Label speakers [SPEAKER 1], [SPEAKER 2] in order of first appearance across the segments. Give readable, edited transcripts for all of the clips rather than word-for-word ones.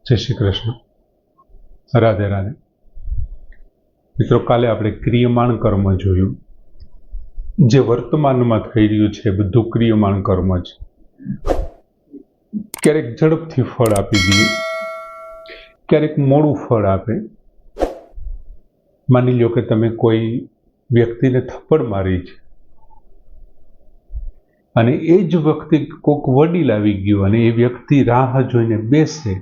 [SPEAKER 1] જય શ્રી કૃષ્ણ. રાધે રાધે. મિત્રો, કાલે આપણે ક્રિયમાણ કર્મ જોયું. જે વર્તમાનમાં થઈ રહ્યું છે બધું ક્રિયમાણ કર્મ છે. ક્યારેક ઝડપથી ફળ આપી દઈએ, ક્યારેક મોડું ફળ આપે. માની લો કે તમે કોઈ વ્યક્તિને થપ્પડ મારી છે અને એ જ વખતે કોઈક વડીલ આવી ગયું અને એ વ્યક્તિ રાહ જોઈને બેસે,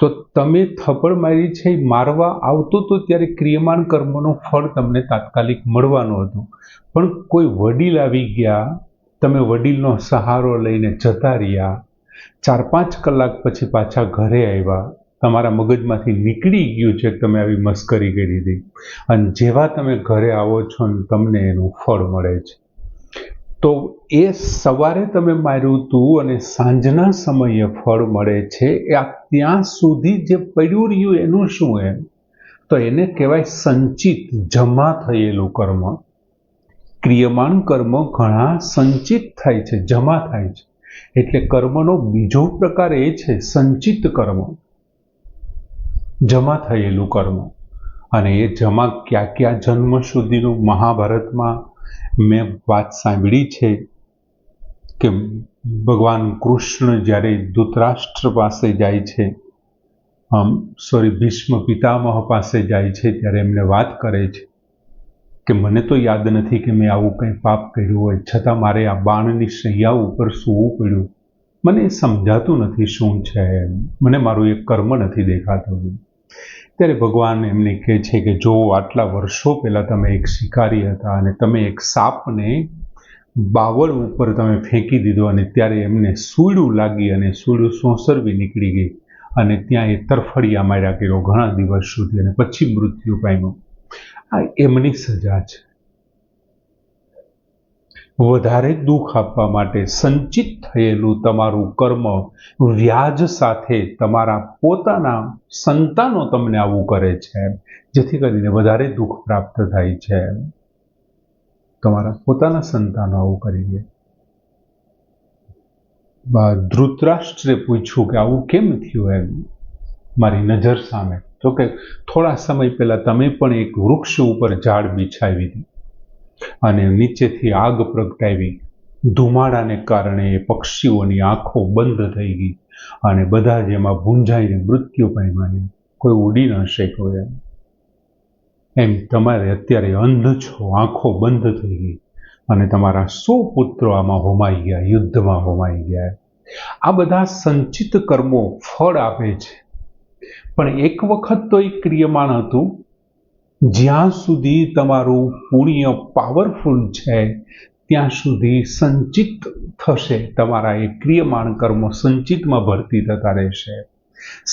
[SPEAKER 1] તો તમે થપ્પડ મારી છે એ મારવા આવતો તો ત્યારે ક્રિયમાણ કર્મનું ફળ તમને તાત્કાલિક મળવાનું હતું. પણ કોઈ વડીલ આવી ગયા, તમે વડીલનો સહારો લઈને જતા રહ્યા, 4-5 કલાક પછી પાછા ઘરે આવ્યા, તમારા મગજમાંથી નીકળી ગયું છે કે તમે આવી મસ્કરી કરી હતી, અને જેવા તમે ઘરે આવો છો ને તમને એનું ફળ મળે છે. તો એ સવારે તમે માર્યું હતું અને સાંજના સમયે ફળ મળે છે, એ ત્યાં સુધી જે પડ્યું રહ્યું એનું શું? એમ તો એને કહેવાય સંચિત, જમા થયેલું કર્મ. ક્રિયમાણ કર્મ ઘણા સંચિત થાય છે, જમા થાય છે. એટલે કર્મનો બીજો પ્રકાર એ છે સંચિત કર્મ, જમા થયેલું કર્મ. અને એ જમા ક્યાં જન્મ સુધીનું મહાભારતમાં મેં વાત સાંભળી છે કે ભગવાન કૃષ્ણ જ્યારે ધૃતરાષ્ટ્ર પાસે જાય છે, ભીષ્મ પિતામહ પાસે જાય છે, ત્યારે એમને વાત કરે છે કે મને તો યાદ નથી કે મેં આવું કંઈ પાપ કર્યું હોય, છતાં મારે આ બાણની શૈયા ઉપર સૂવું પડ્યું. મને સમજાતું નથી શું છે, મને મારું એક કર્મ નથી દેખાતું. ત્યારે ભગવાન એમને કહે છે કે જો આટલા વર્ષો પહેલાં તમે એક શિકારી હતા અને તમે એક સાપને બાવળ ઉપર તમે ફેંકી દીધો અને ત્યારે એમને સૂળું લાગી અને સૂળું સોંસરવી નીકળી ગઈ અને ત્યાં એ તરફડિયા માર્યા કર્યો ઘણા દિવસ સુધી અને પછી મૃત્યુ પામ્યું. આ એમની સજા છે. વધારે દુઃખ આપવા માટે સંચિત થયેલું તમારું કર્મ વ્યાજ સાથે તમારા પોતાના સંતાનો તમને આવું કરે છે, જેથી કરીને વધારે દુઃખ પ્રાપ્ત થાય છે. તમારા પોતાના સંતાનો આવું કરી દે. ધૃતરાષ્ટ્રે પૂછ્યું કે આવું કેમ થયું એમ મારી નજર સામે? તો કે થોડા સમય પહેલા તમે પણ એક વૃક્ષ ઉપર ઝાડ બિછાવી હતી અને નીચેથી આગ પ્રગટાવી, ધુમાડાને કારણે પક્ષીઓની આંખો બંધ થઈ ગઈ અને બધા જ એમાં ભૂંજાઈને મૃત્યુ પામ્યા, કોઈ ઉડી ન શક્યો. એમ તમારે અત્યારે અંધ છો, આંખો બંધ થઈ ગઈ અને તમારા 100 પુત્રો આમાં હોમાઈ ગયા, યુદ્ધમાં હોમાઈ ગયા. આ બધા સંચિત કર્મો ફળ આપે છે. પણ એક વખત તો એ ક્રિયમાણ હતું. જ્યાં સુધી તમારું પુણ્ય પાવરફુલ છે ત્યાં સુધી સંચિત થશે. તમારા એ ક્રિયમાણ કર્મો સંચિતમાં ભરતી થતા રહેશે.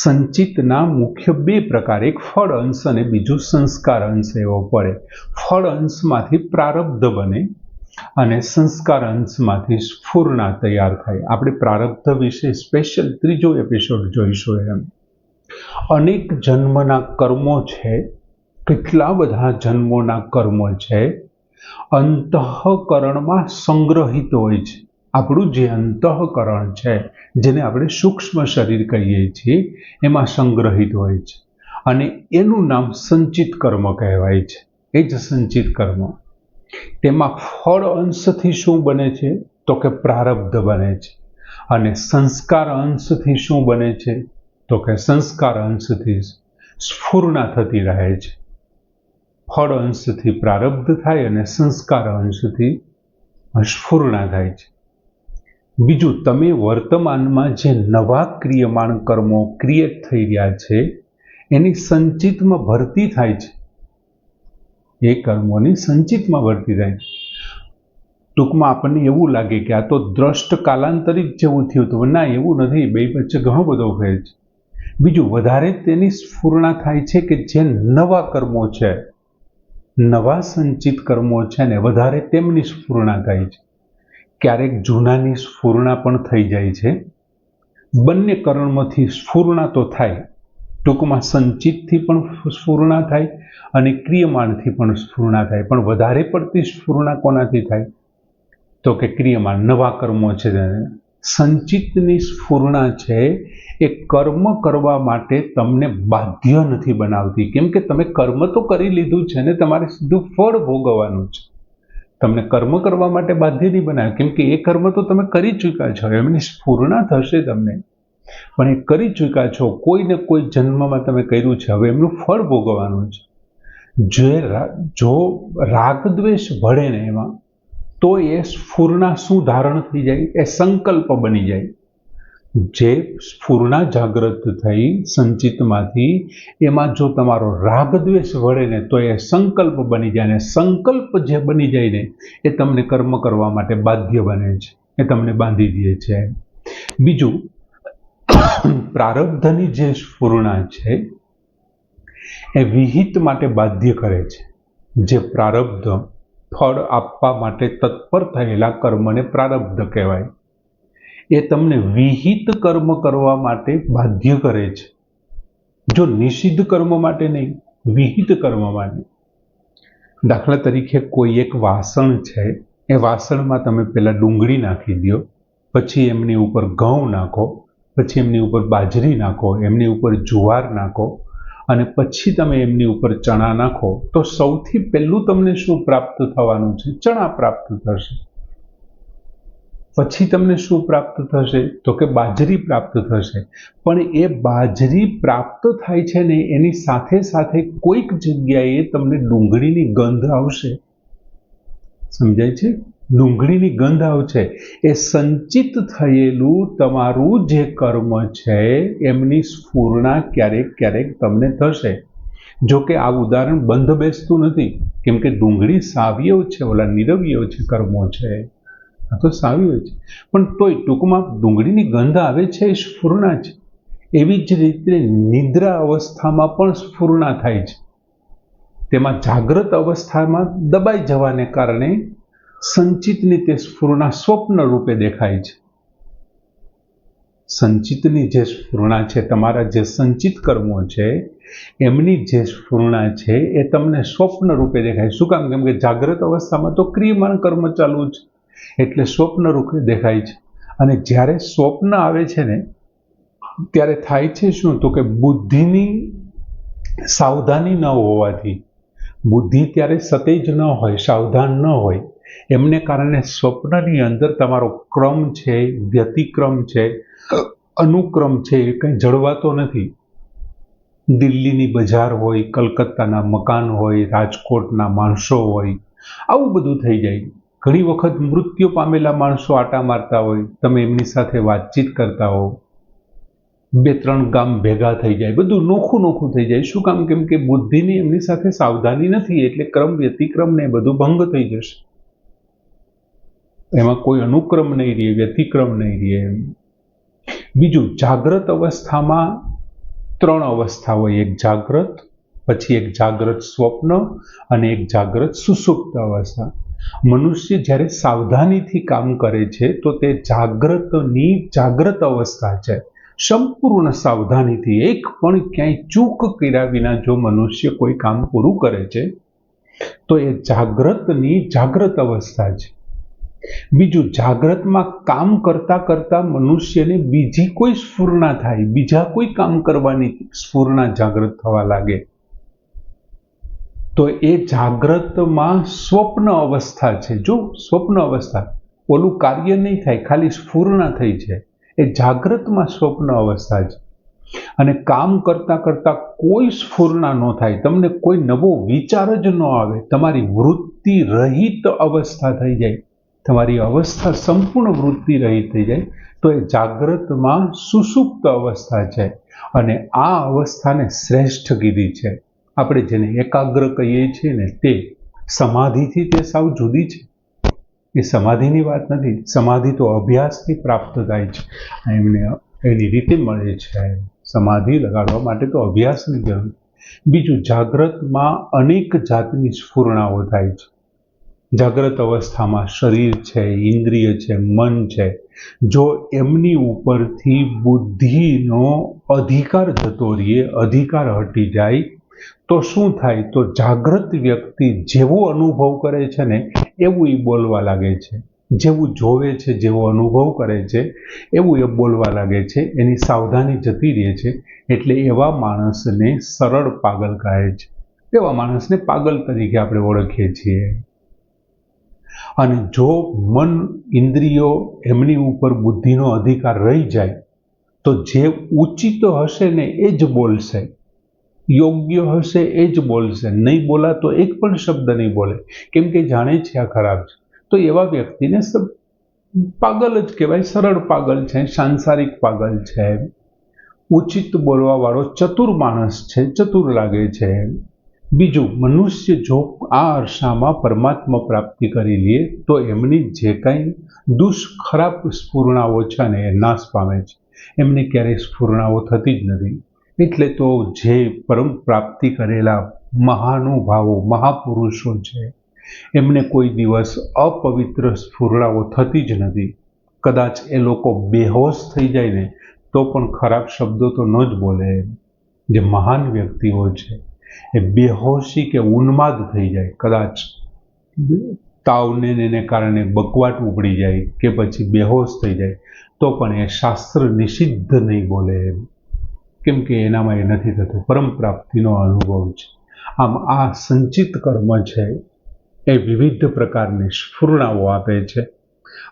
[SPEAKER 1] સંચિતના મુખ્ય 2 પ્રકાર, એક ફળ અંશ અને બીજું સંસ્કાર અંશ એવો પડે. ફળ અંશમાંથી પ્રારબ્ધ બને અને સંસ્કાર અંશમાંથી સ્ફૂર્ણા તૈયાર થાય. આપણે પ્રારબ્ધ વિશે સ્પેશિયલ 3જો એપિસોડ જોઈશું. એમ અનેક જન્મના કર્મો છે, કેટલા બધા જન્મોના કર્મો છે, અંતઃકરણમાં સંગ્રહિત હોય છે. આપણું જે અંતઃકરણ છે, જેને આપણે સૂક્ષ્મ શરીર કહીએ છીએ, એમાં સંગ્રહિત હોય છે અને એનું નામ સંચિત કર્મ કહેવાય છે. એ જ સંચિત કર્મ. તેમાં ફળ અંશથી શું બને છે? તો કે પ્રારબ્ધ બને છે. અને સંસ્કાર અંશથી શું બને છે? તો કે સંસ્કાર અંશથી સ્ફૂર્ણા થતી રહે છે. ફળ અંશથી પ્રારબ્ધ થાય અને સંસ્કાર અંશથી સ્ફૂર્ણા થાય છે. બીજું, તમે વર્તમાનમાં જે નવા ક્રિયમાણ કર્મો ક્રિએટ થઈ રહ્યા છે એની સંચિતમાં ભરતી થાય છે. એ કર્મોની સંચિતમાં ભરતી થાય છે. ટૂંકમાં આપણને એવું લાગે કે આ તો દ્રષ્ટ કાલાંતરિત જેવું થયું હતું. ના, એવું નથી. બે વચ્ચે ઘણો બધો ફેર છે. બીજું, વધારે તેની સ્ફૂર્ણા થાય છે કે જે નવા કર્મો છે, નવા સંચિત કર્મો છે ને, વધારે તેમની સ્ફૂર્ણા થાય છે. ક્યારેક જૂનાની સ્ફૂર્ણા પણ થઈ જાય છે. બંને કર્મથી સ્ફૂર્ણા તો થાય. ટૂંકમાં સંચિતથી પણ સ્ફૂર્ણા થાય અને ક્રિયમાણથી પણ સ્ફૂર્ણા થાય. પણ વધારે પડતી સ્ફૂર્ણા કોનાથી થાય? તો કે ક્રિયમાણ, નવા કર્મો છે સંચિતની સ્ફુરણા છે એ કર્મ કરવા માટે તમને બાધ્ય નથી બનાવતી, કેમ કે તમે કર્મ તો કરી લીધું છે ને, તમારે સીધું ફળ ભોગવવાનું છે. તમને કર્મ કરવા માટે બાધ્ય નહીં બનાવે, કેમ કે એ કર્મ તો તમે કરી ચૂક્યા છો. એમની સ્ફુરણા થશે તમને, પણ એ કરી ચૂક્યા છો, કોઈ ને કોઈ જન્મમાં તમે કર્યું છે, હવે એમનું ફળ ભોગવવાનું છે. જો રાગ દ્વેષ ભળે ને એમાં, તો એ સ્ફુરણા શું ધારણ થઈ જાય? એ સંકલ્પ બની જાય. જે સ્ફુરણા જાગૃત થઈ સંચિતમાંથી, એમાં જો તમારો રાગ દ્વેષ વળે ને તો એ સંકલ્પ બની જાય, ને સંકલ્પ જે બની જાય ને એ તમને કર્મ કરવા માટે બાધ્ય બને છે, એ તમને બાંધી દે છે. બીજું, પ્રારબ્ધની જે સ્ફુરણા છે એ વિહિત માટે બાધ્ય કરે છે. જે પ્રારબ્ધ ફળ આપવા માટે તત્પર થયેલા કર્મને પ્રારબ્ધ કહેવાય. એ તમને વિહિત કર્મ કરવા માટે બાધ્ય કરે છે. જો નિષિદ્ધ કર્મ માટે નહીં, વિહિત કર્મ માટે. દાખલા તરીકે કોઈ એક વાસણ છે, એ વાસણમાં તમે પહેલા ડુંગળી નાખી દો, પછી એમની ઉપર ઘઉં નાખો, પછી એમની ઉપર બાજરી નાખો, એમની ઉપર જુવાર નાખો, અને પછી તમે એમની ઉપર ચણા નાખો, તો સૌથી પહેલું તમને શું પ્રાપ્ત થવાનું છે? ચણા પ્રાપ્ત થશે. પછી તમને શું પ્રાપ્ત થશે? તો કે બાજરી પ્રાપ્ત થશે. પણ એ બાજરી પ્રાપ્ત થાય છે ને, એની સાથે સાથે કોઈક જગ્યાએ તમને ડુંગળીની ગંધ આવશે. સમજાય છે? ડુંગળીની ગંધ આવશે. એ સંચિત થયેલું તમારું જે કર્મ છે એમની સ્ફુરણા ક્યારેક ક્યારેક તમને થશે. જો કે આ ઉદાહરણ બંધ બેસતું નથી, કેમ કે ડુંગળી સાવ્યવ છે, ઓલા નિરવ્યવ છે કર્મો છે, આ તો સાવ્યવ છે. પણ તોય ટૂંકમાં ડુંગળીની ગંધ આવે છે એ સ્ફુરણા છે. એવી જ રીતે નિદ્રા અવસ્થામાં પણ સ્ફુરણા થાય છે. તેમાં જાગ્રત અવસ્થામાં દબાઈ જવાને કારણે સંચિતની તે સ્ફુરણા સ્વપ્ન રૂપે દેખાય છે. સંચિતની જે સ્ફુરણા છે, તમારા જે સંચિત કર્મો છે એમની જે સ્ફુરણા છે એ તમને સ્વપ્ન રૂપે દેખાય. શું કામ? કેમ કે જાગ્રત અવસ્થામાં તો ક્રિયમાન કર્મ ચાલુ છે, એટલે સ્વપ્ન રૂપે દેખાય છે. અને જ્યારે સ્વપ્ન આવે છે ને, ત્યારે થાય છે શું? તો કે બુદ્ધિની સાવધાની ન હોવાથી, બુદ્ધિ ત્યારે સતેજ ન હોય, સાવધાન ન હોય, એમને કારણે સ્વપ્નની અંદર તમારો ક્રમ છે, વ્યતિક્રમ છે, અનુક્રમ છે, એ કંઈ જળવાતો નથી. દિલ્હીની બજાર હોય, કલકત્તાના મકાન હોય, રાજકોટના માણસો હોય, આવું બધું થઈ જાય. ઘણી વખત મૃત્યુ પામેલા માણસો આટા મારતા હોય, તમે એમની સાથે વાતચીત કરતા હો, 2-3 ગામ ભેગા થઈ જાય, બધું નોખું નોખું થઈ જાય. શું કામ? કેમ કે બુદ્ધિની એમની સાથે સાવધાની નથી, એટલે ક્રમ વ્યતિક્રમ ને બધું ભંગ થઈ જશે. એમાં કોઈ અનુક્રમ નહીં રહે, વ્યતિક્રમ નહીં રહે. બીજું, જાગ્રત અવસ્થામાં 3 અવસ્થા હોય. એક જાગ્રત, પછી એક જાગ્રત સ્વપ્ન, અને એક જાગ્રત સુષુપ્ત અવસ્થા. મનુષ્ય જ્યારે સાવધાનીથી કામ કરે છે તો તે જાગ્રતની જાગ્રત અવસ્થા છે. સંપૂર્ણ સાવધાનીથી, એક પણ ક્યાંય ચૂક કર્યા વિના જો મનુષ્ય કોઈ કામ પૂરું કરે છે તો એ જાગ્રતની જાગ્રત અવસ્થા છે. બીજું, જાગ્રતમાં કામ કરતા કરતા મનુષ્યને બીજી કોઈ સ્ફુરણા થાય, બીજા કોઈ કામ કરવાની સ્ફુરણા જાગ્રત થવા લાગે, તો એ જાગ્રતમાં સ્વપ્ન અવસ્થા છે. જો સ્વપ્ન અવસ્થા, ઓલું કાર્ય નહીં થાય, ખાલી સ્ફુરણા થઈ છે, એ જાગ્રતમાં સ્વપ્ન અવસ્થા છે. અને કામ કરતા કરતા કોઈ સ્ફુરણા ન થાય, તમને કોઈ નવો વિચાર જ ન આવે, તમારી વૃત્તિ રહિત અવસ્થા થઈ જાય, તમારી અવસ્થા સંપૂર્ણ વૃત્તિ રહિત થઈ જાય, તો એ જાગ્રતમાં સુષુપ્ત અવસ્થા છે. અને આ અવસ્થાને શ્રેષ્ઠ કીધી છે. આપણે જેને એકાગ્ર કહીએ છીએ ને, તે સમાધિથી તે સાવ જુદી છે. એ સમાધિની વાત નથી. સમાધિ તો અભ્યાસથી પ્રાપ્ત થાય છે, એમને એની રીતે મળે છે. સમાધિ લગાડવા માટે તો અભ્યાસની જરૂર. બીજું, જાગ્રતમાં અનેક જાતની સ્ફુરણાઓ થાય છે. જાગ્રત અવસ્થામાં શરીર છે, ઇન્દ્રિય છે, મન છે. જો એમની ઉપરથી બુદ્ધિનો અધિકાર જતો રહે, અધિકાર હટી જાય, તો શું થાય? તો જાગ્રત વ્યક્તિ જેવો અનુભવ કરે છે ને એવું એ બોલવા લાગે છે, જેવું જોવે છે, જેવો અનુભવ કરે છે એવું એ બોલવા લાગે છે, એની સાવધાની જતી રહે છે. એટલે એવા માણસને સરળ પાગલ કહે છે. એવા માણસને પાગલ તરીકે આપણે ઓળખીએ છીએ. અને જો મન, ઇન્દ્રિયો એમની ઉપર બુદ્ધિનો અધિકાર રહી જાય તો જે ઉચિત હશે ને એ જ બોલશે, યોગ્ય હશે એ જ બોલશે. નહીં બોલાતો એક પણ શબ્દ નહીં બોલે, કેમ કે જાણે છે આ ખરાબ છે. તો એવા વ્યક્તિને પાગલ જ કહેવાય, સરળ પાગલ છે, સાંસારિક પાગલ છે. ઉચિત બોલવા વાળો ચતુર માણસ છે, ચતુર લાગે છે. બીજું, મનુષ્ય જો આ અરસામાં પરમાત્મા પ્રાપ્તિ કરી લે તો એમની જે કાંઈ ખરાબ સ્ફૂર્ણાઓ છે ને એ નાશ પામે છે. એમને ક્યારેય સ્ફૂર્ણાઓ થતી જ નથી. એટલે તો જે પરમ પ્રાપ્તિ કરેલા મહાનુભાવો, મહાપુરુષો છે, એમને કોઈ દિવસ અપવિત્ર સ્ફૂર્ણાઓ થતી જ નથી. કદાચ એ લોકો બેહોશ થઈ જાય ને તો પણ ખરાબ શબ્દો તો ન જ બોલે. જે મહાન વ્યક્તિઓ છે એ બેહોશી કે ઉન્માદ થઈ જાય, કદાચ તાવને એને કારણે બકવાટ ઉપડી જાય કે પછી બેહોશ થઈ જાય તો પણ એ શાસ્ત્ર નિષિદ્ધ નહીં બોલે, કેમ કે એનામાં એ નથી થતું. પરમ પ્રાપ્તિનો અનુભવ છે. આમ આ સંચિત કર્મ છે એ વિવિધ પ્રકારની સ્ફૂર્ણાઓ આપે છે.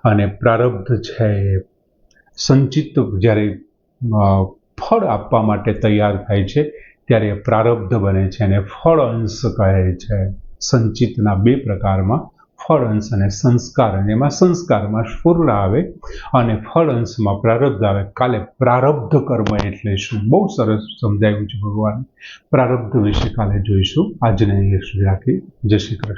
[SPEAKER 1] અને પ્રારબ્ધ છે એ સંચિત જ્યારે ફળ આપવા માટે તૈયાર થાય છે ત્યારે પ્રારબ્ધ બને છે અને ફળ અંશ કહે છે. સંચિતના બે પ્રકારમાં ફળ અંશ અને સંસ્કાર. અને એમાં સંસ્કારમાં સ્ફૂર્ણા આવે અને ફળ અંશમાં પ્રારબ્ધ આવે. કાલે પ્રારબ્ધ કર્મ એટલે શું બહુ સરસ સમજાવ્યું છે ભગવાન. પ્રારબ્ધ વિશે કાલે જોઈશું. આજને અહીંયા સુધી રાખી. જય શ્રી કૃષ્ણ.